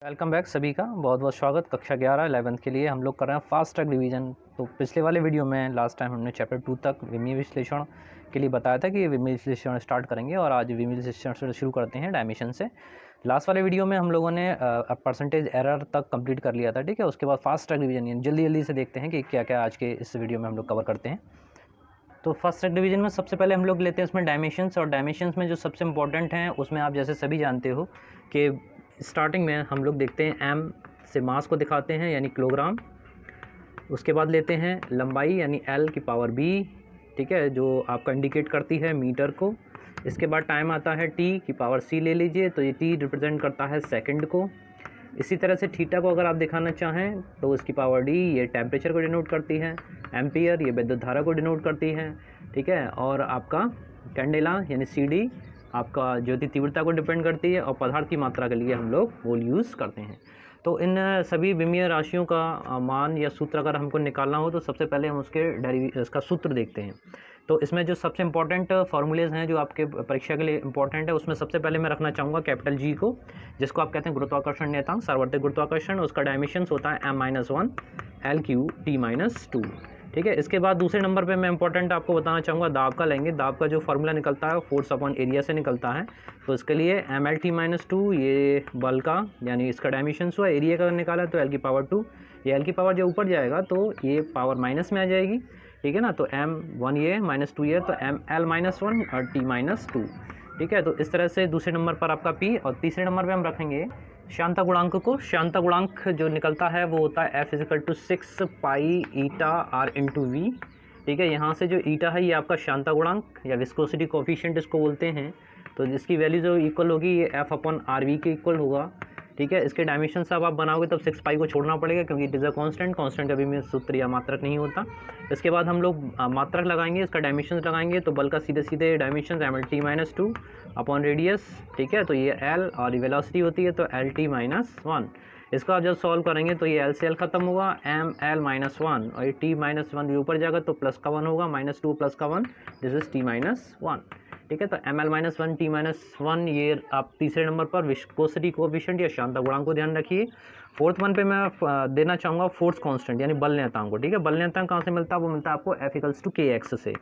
Welcome back सभी का बहुत बहुत स्वागत। कक्षा 11 11th के लिए हम लोग कर रहे हैं फास्ट ट्रैक डिवीजन। तो पिछले वाले वीडियो में लास्ट टाइम हमने चैप्टर 2 तक विमीय विश्लेषण के लिए बताया था कि विमीय विश्लेषण स्टार्ट करेंगे और आज विमीय विश्लेषण से शुरू करते हैं डायमेंशन से। लास्ट वाले वीडियो में हम लोगों ने परसेंटेज एरर तक कंप्लीट कर लिया था, ठीक है। उसके बाद फास्ट ट्रैक डिवीजन जल्दी जल्दी से देखते हैं कि क्या क्या आज के इस वीडियो में हम लोग कवर करते हैं। तो फर्स्ट ट्रैक डिवीजन में सबसे पहले हम लोग लेते हैं इसमें डायमेंशंस, और डायमेंशंस में जो सबसे इंपॉर्टेंट हैं उसमें आप जैसे सभी जानते हो कि स्टार्टिंग में हम लोग देखते हैं एम से मास को दिखाते हैं यानी किलोग्राम। उसके बाद लेते हैं लंबाई यानी एल की पावर बी, ठीक है, जो आपका इंडिकेट करती है मीटर को। इसके बाद टाइम आता है टी की पावर सी ले लीजिए, तो ये टी रिप्रेजेंट करता है सेकंड को। इसी तरह से थीटा को अगर आप दिखाना चाहें तो उसकी पावर डी ये टेम्परेचर को डिनोट करती है, एम्पियर ये विद्युत धारा को डिनोट करती है, ठीक है। और आपका कैंडेला यानी सी डी आपका ज्योति तीव्रता को डिपेंड करती है, और पदार्थ की मात्रा के लिए हम लोग वोल यूज़ करते हैं। तो इन सभी विमीय राशियों का मान या सूत्र अगर हमको निकालना हो तो सबसे पहले हम उसका सूत्र देखते हैं। तो इसमें जो सबसे इंपॉर्टेंट फार्मूलेज हैं जो आपके परीक्षा के लिए इंपॉर्टेंट है, उसमें सबसे पहले मैं रखना चाहूँगा कैपिटल जी को, जिसको आप कहते हैं गुरुत्वाकर्षण नियतांक, सार्वत्रिक गुरुत्वाकर्षण। उसका डायमेंशंस होता है m-1 L3T-2, ठीक है। इसके बाद दूसरे नंबर पे मैं इंपॉर्टेंट आपको बताना चाहूँगा दाब का लेंगे। दाब का जो फार्मूला निकलता है फोर्स अपॉन एरिया से निकलता है। तो इसके लिए mLT-2 ये बल का यानी इसका डायमेंशंस हुआ, एरिया का निकाला तो L की पावर 2, ये L की पावर जब ऊपर जाएगा तो ये पावर माइनस में आ जाएगी, ठीक है ना। तो m1 ये -2 ये, तो mL-1 और T-2, ठीक है। तो इस तरह से दूसरे नंबर पर आपका P, और तीसरे नंबर पे हम रखेंगे श्यानता गुणांक को। श्यानता गुणांक जो निकलता है वो होता है F = 6 पाई ईटा R × V, ठीक है। यहाँ से जो ईटा है ये आपका श्यानता गुणांक या विस्कोसिटी कोफिशिएंट इसको बोलते हैं। तो इसकी वैल्यू जो इक्वल होगी ये F/RV के इक्वल होगा, ठीक है। इसके डायमेंशन से आप बनाओगे तब 6 पाई को छोड़ना पड़ेगा क्योंकि इट इज़ अ कांस्टेंट कभी में सूत्र या मात्रक नहीं होता। इसके बाद हम लोग मात्रक लगाएंगे, इसका डायमेंशन लगाएंगे, तो बल का सीधे सीधे डायमेंशन mLT-2 अपॉन रेडियस, ठीक है। तो ये L और वेलोसिटी होती है तो LT-1। इसको आप जब सॉल्व करेंगे तो ये L से L खत्म होगा, mL-1 और ये T-1 भी ऊपर जाएगा तो प्लस का 1 होगा, -2 प्लस का 1, दिस इज T-1, ठीक है। तो mL-1 T-1 ये आप तीसरे नंबर पर विस्कोसिटी कोएफिशिएंट या श्यानता गुणांक को ध्यान रखिए। फोर्थ वन पे मैं देना चाहूँगा फोर्स कांस्टेंट यानी बल नियतांक को, ठीक है। बल नियतांक कहाँ से मिलता है? वो मिलता है आपको F = kx से।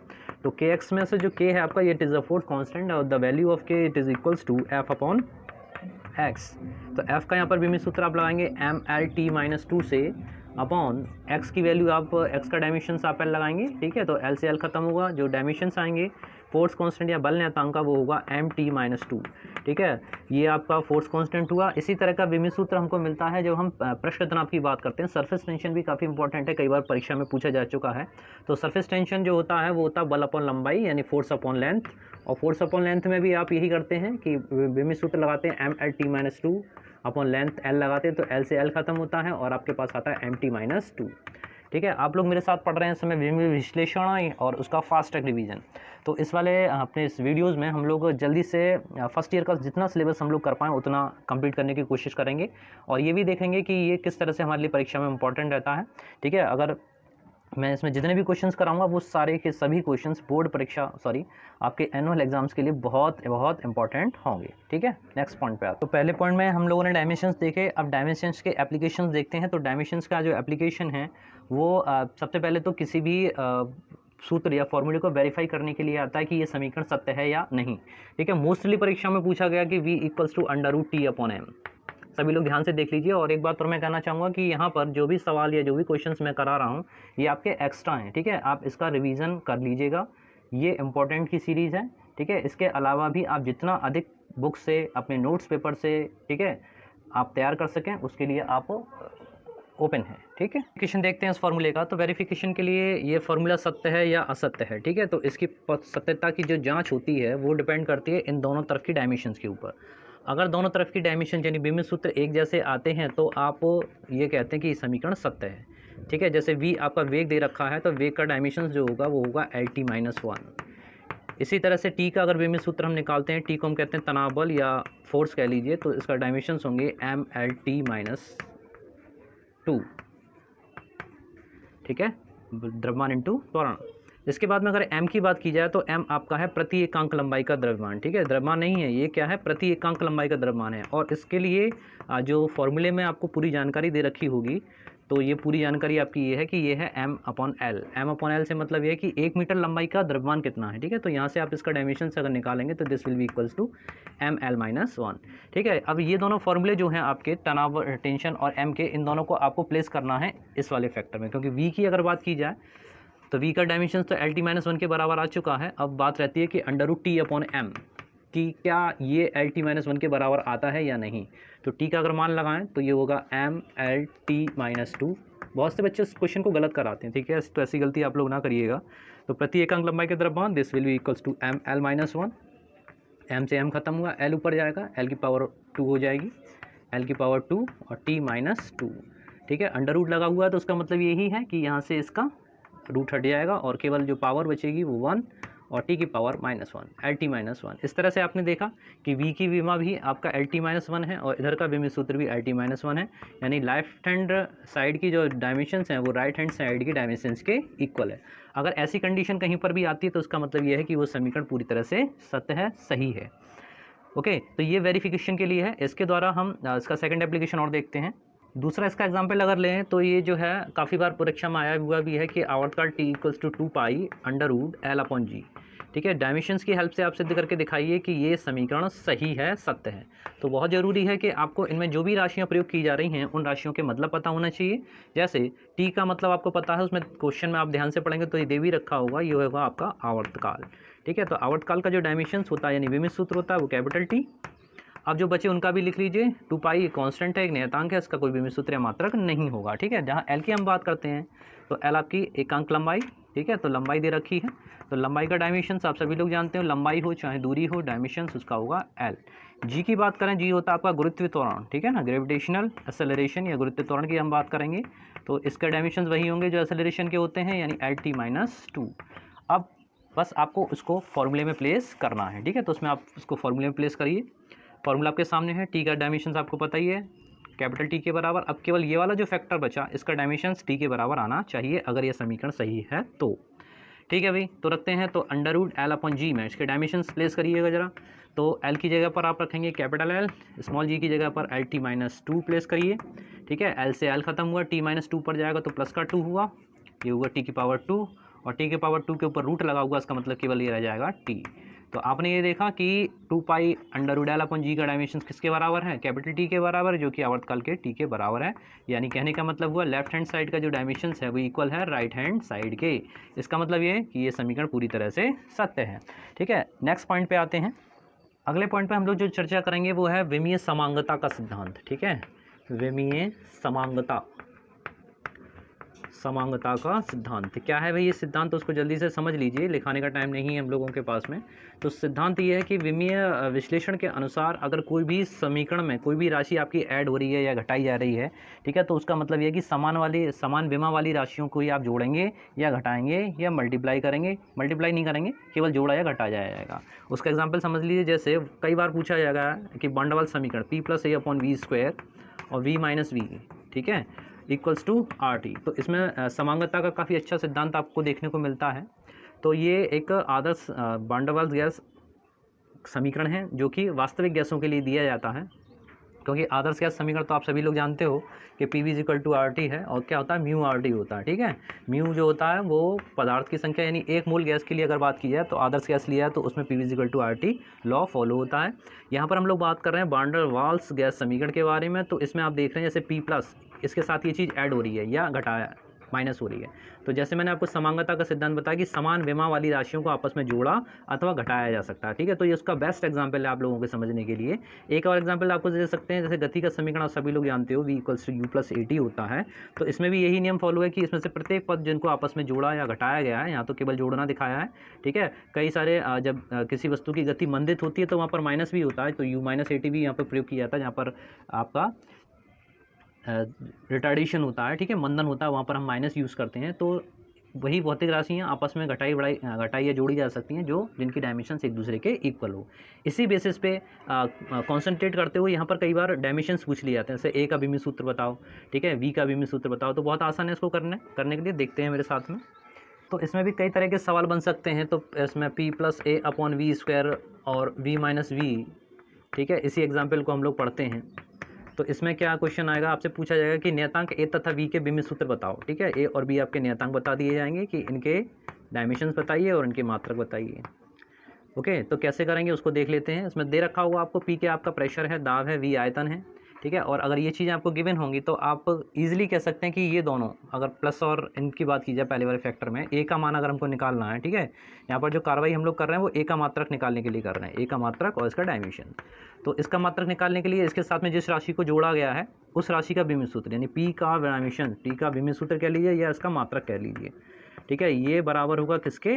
तो kx में से जो k है आपका, it is a force constant और the value of k it is equals to F/x। तो F का यहाँ पर विमीय सूत्र आप लगाएंगे mLT-2 से अपॉन x की वैल्यू आप x का डायमेंशन आप L लगाएंगे, ठीक है। तो L से L खत्म होगा, जो डायमेंशंस आएंगे फोर्स कांस्टेंट या बल नियतांक का वो होगा mt-2, ठीक है। ये आपका फोर्स कांस्टेंट हुआ। इसी तरह का विमीय सूत्र हमको मिलता है जब हम पृष्ठ तनाव की बात करते हैं। सरफेस टेंशन भी काफ़ी इंपॉर्टेंट है, कई बार परीक्षा में पूछा जा चुका है। तो सरफेस टेंशन जो होता है वो होता है बल अपॉन लंबाई यानी फोर्स अपॉन लेंथ, और फोर्स अपॉन लेंथ में भी आप यही करते हैं कि विमीय सूत्र लगाते हैं mLT-2 अपॉन लेंथ L लगाते हैं, तो L से L खत्म होता है और आपके पास आता है mt-2, ठीक है। आप लोग मेरे साथ पढ़ रहे हैं इस समय विमीय विश्लेषण और उसका फास्ट ट्रैक डिवीजन। तो इस वाले अपने इस वीडियोस में हम लोग जल्दी से फर्स्ट ईयर का जितना सिलेबस हम लोग कर पाएँ उतना कंप्लीट करने की कोशिश करेंगे, और ये भी देखेंगे कि ये किस तरह से हमारे लिए परीक्षा में इंपॉर्टेंट रहता है, ठीक है। अगर मैं इसमें जितने भी क्वेश्चंस कराऊंगा वो सारे के सभी क्वेश्चंस बोर्ड परीक्षा आपके एनुअल एग्जाम्स के लिए बहुत बहुत इंपॉर्टेंट होंगे, ठीक है। नेक्स्ट पॉइंट पे आते हैं। तो पहले पॉइंट में हम लोगों ने डायमेंशंस देखे, अब डायमेंशंस के एप्लीकेशंस देखते हैं। तो डायमेंशंस का जो एप्लीकेशन है वो सबसे पहले तो किसी भी सूत्र या फॉर्मूले को वेरीफाई करने के लिए आता है कि ये समीकरण सत्य है या नहीं, ठीक है। मोस्टली परीक्षा में पूछा गया कि v = √T/m। सभी लोग ध्यान से देख लीजिए। और एक बात और मैं कहना चाहूँगा कि यहाँ पर जो भी सवाल या जो भी क्वेश्चंस मैं करा रहा हूँ ये आपके एक्स्ट्रा हैं, ठीक है। आप इसका रिवीजन कर लीजिएगा, ये इंपॉर्टेंट की सीरीज़ है, ठीक है। इसके अलावा भी आप जितना अधिक बुक से अपने नोट्स पेपर से, ठीक है, आप तैयार कर सकें उसके लिए आप ओपन है, ठीक है। वेरिफिकेशन देखते हैं इस फार्मूले का। तो वेरिफिकेशन के लिए ये फार्मूला सत्य है या असत्य है, ठीक है। तो इसकी सत्यता की जो जांच होती है वो डिपेंड करती है इन दोनों तरफ की डायमेंशंस के ऊपर। अगर दोनों तरफ की डायमेंशन यानी विमीय सूत्र एक जैसे आते हैं तो आप ये कहते हैं कि समीकरण सत्य है, ठीक है। जैसे v आपका वेग दे रखा है तो वेग का डायमेंशन जो होगा वो होगा LT-1। इसी तरह से t का अगर विमीय सूत्र हम निकालते हैं, t को हम कहते हैं तनाव बल या फोर्स कह लीजिए, तो इसका डायमेंशंस होंगे mLT-2, ठीक है, द्रव्यमान इंटू त्वरण। इसके बाद में अगर m की बात की जाए तो m आपका है प्रति एकांक लंबाई का द्रव्यमान, ठीक है, द्रव्यमान नहीं है, ये क्या है, प्रति एकांक लंबाई का द्रव्यमान है। और इसके लिए जो फॉर्मूले में आपको पूरी जानकारी दे रखी होगी, तो ये पूरी जानकारी आपकी ये है कि ये है m/L। m/L से मतलब ये है कि 1 मीटर लंबाई का द्रव्यमान कितना है, ठीक है। तो यहाँ से आप इसका डायमेंशन अगर निकालेंगे तो this will be equals to ml-1, ठीक है। अब ये दोनों फॉर्मूले जो हैं आपके तनाव, टेंशन और m के, इन दोनों को आपको प्लेस करना है इस वाले फैक्टर में, क्योंकि v की अगर बात की जाए तो v का डायमेंशन तो LT-1 के बराबर आ चुका है। अब बात रहती है कि √T/m कि क्या ये LT-1 के बराबर आता है या नहीं। तो t का अगर मान लगाएं तो ये होगा mLT-2। बहुत से बच्चे इस क्वेश्चन को गलत कराते हैं, ठीक है, तो ऐसी गलती आप लोग ना करिएगा। तो प्रति एकांक लंबाई के द्रव्यमान this will be equals to ml-1। m से m खत्म हुआ, l ऊपर जाएगा, l की पावर 2 हो जाएगी, l की पावर 2 और t-2, ठीक है। अंडर रूट लगा हुआ है तो उसका मतलब यही है कि यहाँ से इसका रूट हट जाएगा और केवल जो पावर बचेगी वो 1 और t की पावर -1, LT-1। इस तरह से आपने देखा कि v की विमा भी आपका LT-1 है और इधर का विमी सूत्र भी LT-1 है, यानी लेफ्ट हैंड साइड की जो डायमेंशंस हैं वो राइट हैंड साइड की डायमेंशंस के इक्वल है। अगर ऐसी कंडीशन कहीं पर भी आती है तो उसका मतलब ये है कि वो समीकरण पूरी तरह से सत्य है, सही है। ओके, तो ये वेरिफिकेशन के लिए है। इसके द्वारा हम इसका सेकंड एप्लीकेशन और देखते हैं। दूसरा इसका एग्जाम्पल अगर लें तो ये जो है काफ़ी बार परीक्षा में आया हुआ भी है कि आवर्तकाल t इक्वल्स टू 2π√L/g, ठीक है। डायमेंशंस की हेल्प से आप सिद्ध करके दिखाइए कि ये समीकरण सही है, सत्य है। तो बहुत ज़रूरी है कि आपको इनमें जो भी राशियाँ प्रयोग की जा रही हैं उन राशियों के मतलब पता होना चाहिए। जैसे t का मतलब आपको पता है, उसमें क्वेश्चन में आप ध्यान से पढ़ेंगे तो ये दे भी रखा होगा, ये होगा आपका आवर्तकाल, ठीक है। तो आवर्तकाल का जो डायमेंशंस होता है यानी विमित सूत्र होता है वो कैपिटल T। अब जो बचे उनका भी लिख लीजिए, 2π कांस्टेंट है, एक नियतांक है, इसका कोई भी सूत्र या मात्रक नहीं होगा, ठीक है। जहाँ L की हम बात करते हैं तो L आपकी एकांक लंबाई, ठीक है, तो लंबाई दे रखी है। तो लंबाई का डायमेंशंस आप सभी लोग जानते हो, लंबाई हो चाहे दूरी हो, डायमेंशंस उसका होगा L। G की बात करें, G होता है आपका गुरुत्व त्वरण, ठीक है ना, ग्रेविटेशनल एक्सेलरेशन या गुरुत्व त्वरण की हम बात करेंगे तो इसके डायमेंशंस वही होंगे जो एक्सेलरेशन के होते हैं, यानी LT-2। अब बस आपको उसको फॉर्मूले में प्लेस करना है, ठीक है। तो उसमें आप उसको फॉर्मूले में प्लेस करिए। फॉर्मूला आपके सामने है, t का डायमेंशंस आपको पता ही है, कैपिटल T के बराबर। अब केवल ये वाला जो फैक्टर बचा इसका डायमेंशंस t के बराबर आना चाहिए अगर ये समीकरण सही है तो, ठीक है भाई। तो रखते हैं, तो √L/g में इसके डायमेंशंस प्लेस करिएगा ज़रा। तो L की जगह पर आप रखेंगे कैपिटल L, स्मॉल g की जगह पर LT-2 प्लेस करिए, ठीक है। L से L खत्म हुआ, t-2 पर जाएगा तो प्लस का 2 हुआ, ये हुआ t की पावर 2 और t की पावर 2 के ऊपर रूट लगा हुआ, इसका मतलब केवल ये रह जाएगा t। तो आपने ये देखा कि 2π√L/g का डायमेंशन किसके बराबर है, कैपिटल T के बराबर, जो कि आवर्तकाल के t के बराबर है। यानी कहने का मतलब हुआ लेफ्ट हैंड साइड का जो डायमेंशन है वो इक्वल है राइट हैंड साइड के। इसका मतलब ये है कि ये समीकरण पूरी तरह से सत्य है, ठीक है। नेक्स्ट पॉइंट पे आते हैं। अगले पॉइंट पे हम लोग जो चर्चा करेंगे वो है विमीय समांगता का सिद्धांत, ठीक है। विमीय समांगता का सिद्धांत क्या है भाई, ये सिद्धांत तो उसको जल्दी से समझ लीजिए, लिखाने का टाइम नहीं है हम लोगों के पास में। तो सिद्धांत ये है कि विमीय विश्लेषण के अनुसार अगर कोई भी समीकरण में कोई भी राशि आपकी ऐड हो रही है या घटाई जा रही है, ठीक है, तो उसका मतलब ये है कि समान विमा वाली राशियों को ही आप जोड़ेंगे या घटाएंगे या मल्टीप्लाई करेंगे। मल्टीप्लाई नहीं करेंगे, केवल जोड़ा या घटाया जाएगा। उसका एग्जाम्पल समझ लीजिए, जैसे कई बार पूछा जाएगा कि बॉन्डवाल समीकरण P+A/V² और V-V, ठीक है, इक्वल्स टू RT। तो इसमें समांगता का काफ़ी अच्छा सिद्धांत आपको देखने को मिलता है। तो ये एक आदर्श बॉन्डवाल गैस समीकरण है जो कि वास्तविक गैसों के लिए दिया जाता है, क्योंकि आदर्श गैस समीकरण तो आप सभी लोग जानते हो कि PV=RT है और क्या होता है, μRT होता है, ठीक है। म्यू जो होता है वो पदार्थ की संख्या, यानी एक मोल गैस के लिए अगर बात की जाए तो आदर्श गैस लिया है तो उसमें PV=RT लॉ फॉलो होता है। यहाँ पर हम लोग बात कर रहे हैं वान डर वाल्स गैस समीकरण के बारे में। तो इसमें आप देख रहे हैं जैसे P+ इसके साथ ये चीज़ ऐड हो रही है या घटाया माइनस हो रही है। तो जैसे मैंने आपको समांगता का सिद्धांत बताया कि समान विमा वाली राशियों को आपस में जोड़ा अथवा घटाया जा सकता है, ठीक है। तो ये उसका बेस्ट एग्जांपल है आप लोगों के समझने के लिए। एक और एग्जांपल आपको दे सकते हैं, जैसे गति का समीकरण आप सभी लोग जानते हो, V=U+AT होता है। तो इसमें भी यही नियम फॉलो है कि इसमें से प्रत्येक पद जिनको आपस में जोड़ा या घटाया गया है, यहाँ तो केवल जोड़ना दिखाया है, ठीक है। कई सारे जब किसी वस्तु की गति मंदित होती है तो वहाँ पर माइनस भी होता है, तो U-AT भी यहाँ पर प्रयोग किया जाता है, जहाँ पर आपका रिटार्डेशन होता है, ठीक है, मंदन होता है, वहाँ पर हम माइनस यूज़ करते हैं। तो वही भौतिक राशियाँ आपस में घटाई या जोड़ी जा सकती हैं जो जिनकी डायमेंशंस एक दूसरे के इक्वल हो। इसी बेसिस पे कॉन्सेंट्रेट करते हुए यहाँ पर कई बार डायमेंशंस पूछ लिए जाते हैं, जैसे A का विमीय सूत्र बताओ, ठीक है, V का विमीय सूत्र बताओ। तो बहुत आसान है इसको करने के लिए, देखते हैं मेरे साथ में। तो इसमें भी कई तरह के सवाल बन सकते हैं। तो इसमें p + a/v² और v - v, ठीक है, इसी एग्जाम्पल को हम लोग पढ़ते हैं। तो इसमें क्या क्वेश्चन आएगा, आपसे पूछा जाएगा कि नियतांक a तथा v के विमित सूत्र बताओ। ठीक है, a और b आपके नियतांक बता दिए जाएंगे कि इनके डायमेंशंस बताइए और इनके मात्रक बताइए। ओके, तो कैसे करेंगे उसको देख लेते हैं। इसमें दे रखा हुआ आपको p के आपका प्रेशर है, दाब है, v आयतन है। ठीक है, और अगर ये चीज़ें आपको गिवन होंगी तो आप इजीली कह सकते हैं कि ये दोनों, अगर प्लस और इनकी बात की जाए पहले वाले फैक्टर में, a का मान अगर हमको निकालना है, ठीक है, यहाँ पर जो कार्रवाई हम लोग कर रहे हैं वो a का मात्रक निकालने के लिए कर रहे हैं, a का मात्रक और इसका डायमेंशन। तो इसका मात्रक निकालने के लिए इसके साथ में जिस राशि को जोड़ा गया है उस राशि का विमित सूत्र, यानी p का डायमेंशन, t का विमित सूत्र कह लीजिए या इसका मात्रक कह लीजिए। ठीक है, ये बराबर होगा किसके,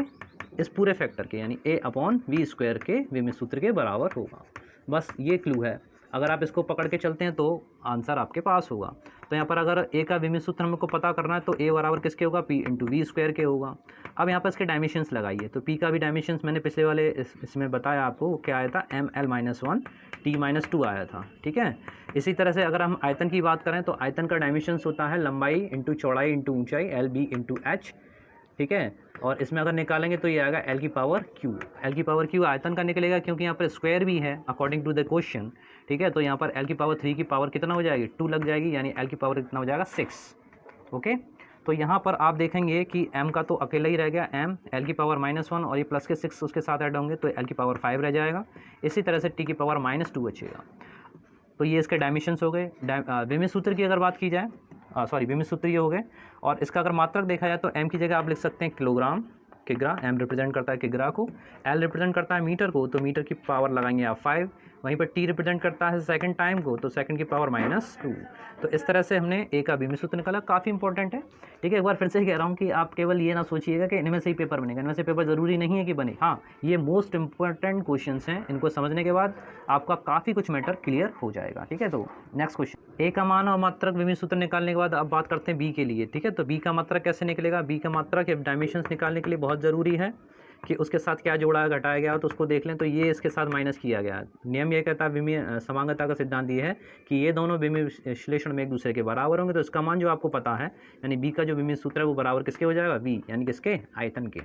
इस पूरे फैक्टर के, यानी a/v² के विमित सूत्र के बराबर होगा। बस ये क्लू है, अगर आप इसको पकड़ के चलते हैं तो आंसर आपके पास होगा। तो यहाँ पर अगर a का विमित सूत्र हमको पता करना है तो a बराबर किसके होगा, p × v² के होगा। अब यहाँ पर इसके डायमेंशंस लगाइए, तो p का भी डायमेंशंस मैंने पिछले वाले इसमें बताया आपको, क्या आया था, ml-1 t-2 आया था। ठीक है, इसी तरह से अगर हम आयतन की बात करें तो आयतन का डायमेंशंस होता है लंबाई × चौड़ाई × ऊंचाई, lb × h। ठीक है, और इसमें अगर निकालेंगे तो ये आएगा l⁻q। l⁻q आयतन का निकलेगा क्योंकि यहाँ पर स्क्वायर भी है अकॉर्डिंग टू द क्वेश्चन। ठीक है, तो यहाँ पर l⁻3 की पावर कितना हो जाएगी, 2 लग जाएगी, यानी l की पावर कितना हो जाएगा, 6। ओके, तो यहाँ पर आप देखेंगे कि m का तो अकेला ही रह गया, m l⁻−1 और ये प्लस के 6 उसके साथ ऐड होंगे तो l⁻5 रह जाएगा। इसी तरह से t⁻−2 बचेगा। तो ये इसके डायमेंशंस हो गए। विमित सूत्र की अगर बात की जाए, विमित सूत्र ये हो गए। और इसका अगर मात्रक देखा जाए तो m की जगह आप लिख सकते हैं किलोग्राम, किग्रा, m रिप्रेजेंट करता है किग्रा को, l रिप्रेजेंट करता है मीटर को, तो मीटर की पावर लगाएंगे आप 5। वहीं पर t रिप्रेजेंट करता है सेकंड टाइम को, तो सेकंड की पावर -2। तो इस तरह से हमने a का विमित सूत्र निकाला, काफ़ी इंपॉर्टेंट है। ठीक है, एक बार फिर से कह रहा हूँ कि आप केवल ये ना सोचिएगा कि इनमें से ही पेपर बनेगा, इनमें से पेपर ज़रूरी नहीं है कि बने। हाँ, ये मोस्ट इंपॉर्टेंट क्वेश्चंस हैं, इनको समझने के बाद आपका काफ़ी कुछ मैटर क्लियर हो जाएगा। ठीक है, तो नेक्स्ट क्वेश्चन, a का मान और मात्रक विमित सूत्र निकालने के बाद अब बात करते हैं b के लिए। ठीक है, तो b का मात्रक कैसे निकलेगा, b का मात्रक डायमेंशंस निकालने के लिए बहुत ज़रूरी है कि उसके साथ क्या जोड़ा घटाया गया, तो उसको देख लें। तो ये इसके साथ माइनस किया गया। नियम ये कहता है, समांगता का सिद्धांत ये है कि ये दोनों विमित विश्लेषण में एक दूसरे के बराबर होंगे। तो इसका मान जो आपको पता है, यानी b का जो विमित सूत्र है वो बराबर किसके हो जाएगा, v, यानी किसके, आयतन के।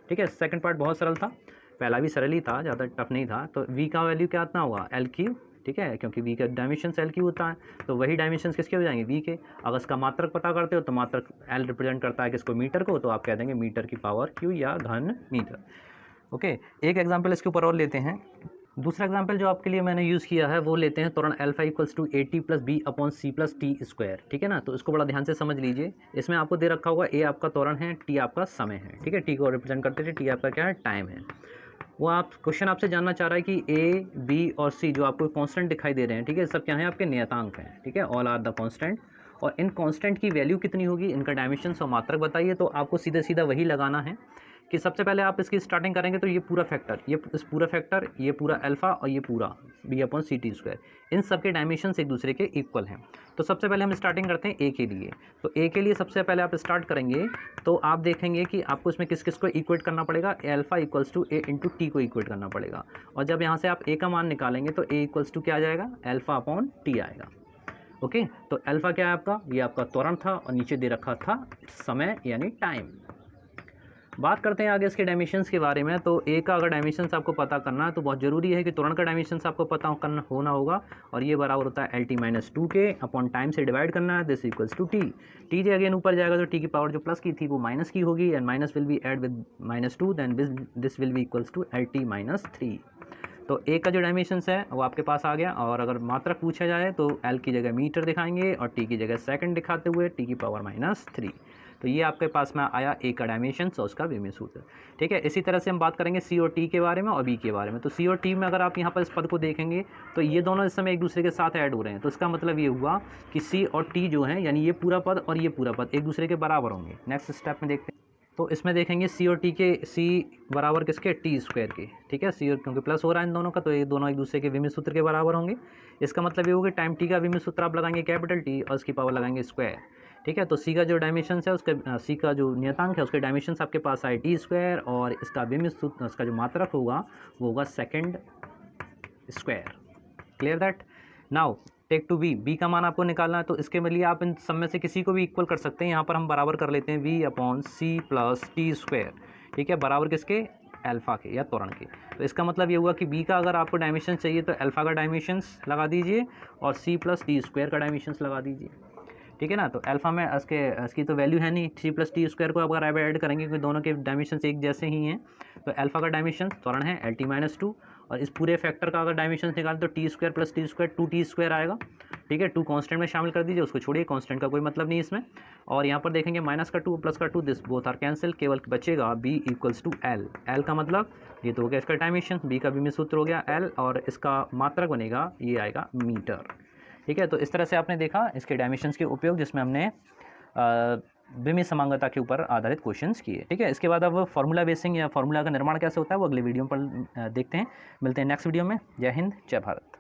ठीक है, सेकंड पार्ट बहुत सरल था, पहला भी सरल ही था, ज़्यादा टफ नहीं था। तो v का वैल्यू क्या इतना होगा, l3। ठीक है, क्योंकि v का डायमेंशन l3 होता है, तो वही डायमेंशन किसके हो जाएंगे, v के। अगर इसका मात्रक पता करते हो तो मात्रक l रिप्रेजेंट करता है किसको, मीटर को, तो आप कह देंगे मीटर की पावर q या घन मीटर। ओके, एक एग्जाम्पल इसके ऊपर और लेते हैं। दूसरा एग्जाम्पल जो आपके लिए मैंने यूज़ किया है वो लेते हैं, त्वरण α = at + b/c + t²। ठीक है ना, तो इसको बड़ा ध्यान से समझ लीजिए। इसमें आपको दे रखा होगा a आपका त्वरण है, t आपका समय है। ठीक है, t को रिप्रेजेंट करते थे, t आपका क्या है, टाइम है। वो आप क्वेश्चन आपसे जानना चाह रहा है कि a, b और c जो आपको कांस्टेंट दिखाई दे रहे हैं, ठीक है, सब क्या है, आपके नियतांक हैं। ठीक है, ऑल आर द कांस्टेंट, और इन कांस्टेंट की वैल्यू कितनी होगी, इनका डायमेंशंस और मात्रक बताइए। तो आपको सीधा सीधा वही लगाना है कि सबसे पहले आप इसकी स्टार्टिंग करेंगे तो ये पूरा फैक्टर, ये इस पूरा फैक्टर, ये पूरा अल्फ़ा और ये पूरा b/ct², इन सब के डायमेंशंस एक दूसरे के इक्वल हैं। तो सबसे पहले हम स्टार्टिंग करते हैं a के लिए। तो a के लिए सबसे पहले आप स्टार्ट करेंगे तो आप देखेंगे कि आपको इसमें किस किस को इक्वेट करना पड़ेगा, α = a × t को इक्वेट करना पड़ेगा। और जब यहाँ से आप a का मान निकालेंगे तो a = क्या आ जाएगा, α/t आएगा। ओके, तो अल्फ़ा क्या है आपका, ये आपका त्वरण था और नीचे दे रखा था समय, यानी टाइम। बात करते हैं आगे इसके डायमेंशंस के बारे में। तो a का अगर डायमेंशंस आपको पता करना है तो बहुत ज़रूरी है कि त्वरण का डायमेंशंस आपको पता करना होना होगा, और ये बराबर होता है LT-2 के, अपॉन टाइम से डिवाइड करना है, this equals to t। t जे अगेन ऊपर जाएगा तो t की पावर जो प्लस की थी वो माइनस की होगी, and minus will be add with -2, then this will be equals to LT-3। तो a का जो डायमेंशंस है वो आपके पास आ गया। और अगर मात्रक पूछा जाए तो l की जगह मीटर दिखाएंगे और t की जगह सेकंड दिखाते हुए t की पावर -3। तो ये आपके पास में आया a का डायमेंशंस और उसका विमित सूत्र। ठीक है, इसी तरह से हम बात करेंगे c और t के बारे में और b के बारे में। तो c और t में अगर आप यहाँ पर इस पद को देखेंगे तो ये दोनों इस समय एक दूसरे के साथ ऐड हो रहे हैं। तो इसका मतलब ये हुआ कि c और t जो है, यानी ये पूरा पद और ये पूरा पद एक दूसरे के बराबर होंगे। नेक्स्ट स्टेप में देखते हैं, तो इसमें देखेंगे c और t के, c बराबर किसके, t² के। ठीक है, c और, क्योंकि प्लस हो रहा है इन दोनों का, तो ये दोनों एक दूसरे के विमित सूत्र के बराबर होंगे। इसका मतलब ये होगा टाइम t का विमित सूत्र आप लगाएंगे कैपिटल T और उसकी पावर लगाएंगे स्क्वायर। ठीक है, तो c का जो डायमेंशन है उसके, c का जो नियतांक है उसके डायमेंशन आपके पास आए t², और इसका विमित सूत्र, उसका जो मात्रक होगा वो होगा second square. Clear that. Now take to be का मान आपको निकालना है, तो इसके लिए आप इन सब में से किसी को भी इक्वल कर सकते हैं। यहाँ पर हम बराबर कर लेते हैं v/c+t², ठीक है, बराबर किसके, अल्फ़ा के या त्वरण के। तो इसका मतलब ये हुआ कि b का अगर आपको डायमेंशन चाहिए तो अल्फ़ा का डायमेंशंस लगा दीजिए और c+t² का डायमेंशंस लगा दीजिए, ठीक है ना। तो अल्फ़ा में इसकी तो वैल्यू है नहीं, c+t² को अगर आप ऐड करेंगे क्योंकि दोनों के डायमेंशंस एक जैसे ही हैं, तो अल्फ़ा का डायमेंशन त्वरण है Lt-2, और इस पूरे फैक्टर का अगर डायमेंशन निकालें तो t² + t² 2t² आएगा, ठीक है। 2 कांस्टेंट में शामिल कर दीजिए, उसको छोड़िए, कांस्टेंट का कोई मतलब नहीं इसमें। और यहाँ पर देखेंगे माइनस का 2 प्लस का 2, दिस बोथ आर कैंसिल, केवल बचेगा b = l। l का मतलब ये तो हो गया इसका डायमेंशन, b का भी में सूत्र हो गया l, और इसका मात्रक बनेगा, ये आएगा मीटर, ठीक है। तो इस तरह से आपने देखा इसके डायमेंशंस के उपयोग, जिसमें हमने विमीय समांगता के ऊपर आधारित क्वेश्चंस किए, ठीक है। इसके बाद अब फार्मूला बेसिंग या फार्मूला का निर्माण कैसे होता है वो अगले वीडियो पर देखते हैं। मिलते हैं नेक्स्ट वीडियो में। जय हिंद, जय भारत।